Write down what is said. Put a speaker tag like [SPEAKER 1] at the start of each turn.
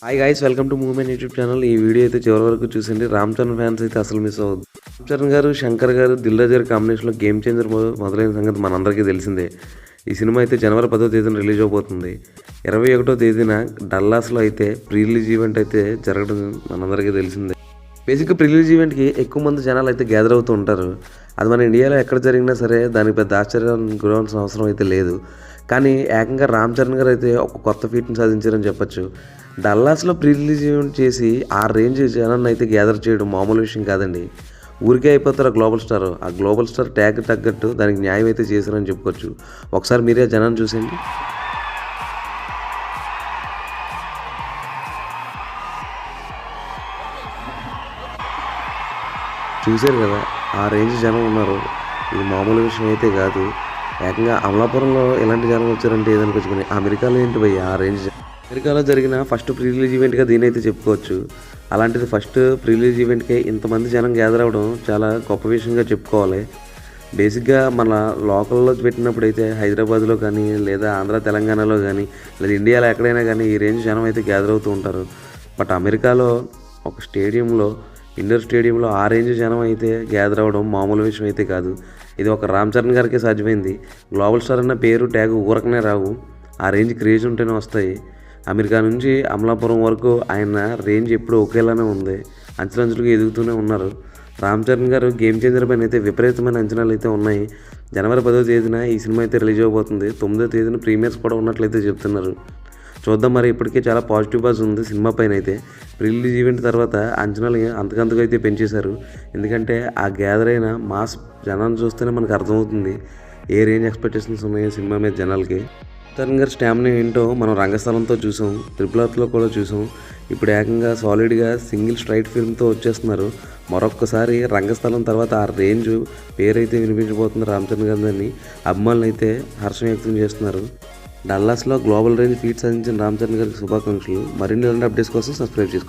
[SPEAKER 1] Hi guys, welcome to movement YouTube channel. ఈ video అయితే చివరి వరకు చూసండి. రామ్ చరణ్ ఫ్యాన్స్ అయితే అసలు మిస్ అవ్వద్దు. రామ్ చరణ్ గారు, శంకర్ గారు, దిల్ రాజు గారి కాంబినేషన్లో గేమ్ చేంజర్ మొదలైన సంగతి మనందరికీ తెలిసిందే. ఈ సినిమా అయితే జనవరి 10వ తేదీన రిలీజ్ అవబోతుంది. 21వ తేదీన డల్లాస్లో అయితే ప్రీ రిలీజ్ ఈవెంట్ అయితే జరగడం మనందరికీ తెలిసిందే. బేసిక్గా ప్రీ రిలీజ్ ఈవెంట్కి ఎక్కువ మంది జనాలు అయితే గ్యాదర్ అవుతూ ఉంటారు. అది మన ఇండియాలో ఎక్కడ జరిగినా సరే దానికి పెద్ద ఆశ్చర్యానికి గురవలసిన అవసరం అయితే లేదు. కానీ ఏకంగా రామ్ చరణ్ గారు అయితే ఒక కొత్త ఫీట్ని సాధించారని చెప్పొచ్చు. డల్లాస్లో ప్రీ రిలీజ్ ఈవెంట్ చేసి ఆ రేంజ్ జనాన్ని అయితే గ్యాదర్ చేయడం మామూలు విషయం కాదండి. ఊరికే అయిపోతారు గ్లోబల్ స్టార్. ఆ గ్లోబల్ స్టార్ ట్యాగ్ తగ్గట్టు దానికి న్యాయం అయితే చేశారని చెప్పుకోవచ్చు. ఒకసారి మీరే జనాన్ని చూసేయండి. చూశారు కదా, ఆ రేంజ్ జనం ఉన్నారు. ఇది మామూలు విషయం అయితే కాదు. ఏకంగా అమలాపురంలో ఇలాంటి జనం వచ్చారంటే ఏదనుకొచ్చుకుని అమెరికాలో ఏంటి భయ్య ఆ రేంజ్. అమెరికాలో జరిగిన ఫస్ట్ ప్రీ రిలీజ్ ఈవెంట్గా దీని అయితే చెప్పుకోవచ్చు. అలాంటిది ఫస్ట్ ప్రీ రిలీజ్ ఈవెంట్కి ఇంతమంది జనం గ్యాదర్ అవ్వడం చాలా గొప్ప విషయంగా చెప్పుకోవాలి. బేసిక్గా మన లోకల్లో పెట్టినప్పుడు అయితే హైదరాబాద్లో కానీ లేదా ఆంధ్ర తెలంగాణలో కానీ లేదా ఇండియాలో ఎక్కడైనా కానీ ఈ రేంజ్ జనం అయితే గ్యాదర్ అవుతూ ఉంటారు. బట్ అమెరికాలో ఒక స్టేడియంలో, ఇండోర్ స్టేడియంలో ఆ రేంజ్ జనం అయితే గ్యాదర్ అవ్వడం మామూలు విషయం అయితే కాదు. ఇది ఒక రామ్ చరణ్ గారికి సాధ్యమైంది. గ్లోబల్ స్టార్ అన్న పేరు ట్యాగ్ ఊరకనే రావు. ఆ రేంజ్ క్రేజ్ ఉంటేనే వస్తాయి. అమెరికా నుంచి అమలాపురం వరకు ఆయన రేంజ్ ఎప్పుడు ఒకేలానే ఉంది. అంచెలంచెలుగా ఎదుగుతూనే ఉన్నారు. రామ్ చరణ్ గారు గేమ్ చేంజర్ పైన అయితే విపరీతమైన అంచనాలు అయితే ఉన్నాయి. జనవరి 10వ తేదీన ఈ సినిమా అయితే రిలీజ్ అవబోతుంది. 9వ తేదీన ప్రీమియర్స్ కూడా ఉన్నట్లయితే చెప్తున్నారు. చూద్దాం, మరి ఇప్పటికే చాలా పాజిటివ్ బాజ్ ఉంది సినిమా పైన అయితే. ప్రీ రిలీజ్ ఈవెంట్ తర్వాత అంచనాలు అంతకంతకు అయితే పెంచేశారు. ఎందుకంటే ఆ గ్యాదర్ అయిన మాస్ జనాన్ని చూస్తేనే మనకు అర్థమవుతుంది ఏ రేంజ్ ఎక్స్పెక్టేషన్స్ ఉన్నాయో సినిమా మీద జనాలకి. చరణ్ గారి స్టామినా ఏంటో మనం రంగస్థలంతో చూసాం, త్రిపుల్ కూడా చూసాం. ఇప్పుడు ఏకంగా సాలిడ్గా సింగిల్ స్ట్రైట్ ఫిల్మ్తో వచ్చేస్తున్నారు. మరొక్కసారి రంగస్థలం తర్వాత ఆ రేంజ్ పేరైతే వినిపించబోతుంది రామ్ చరణ్ గారిని. అభిమానులు అయితే హర్షం వ్యక్తం చేస్తున్నారు. డల్లాస్లో గ్లోబల్ రేంజ్ ఫీట్ సాధించిన రామ్ చరణ్ గారికి శుభాకాంక్షలు. మరిన్ని అప్డేట్స్ కోసం సబ్స్క్రైబ్ చేసుకోండి.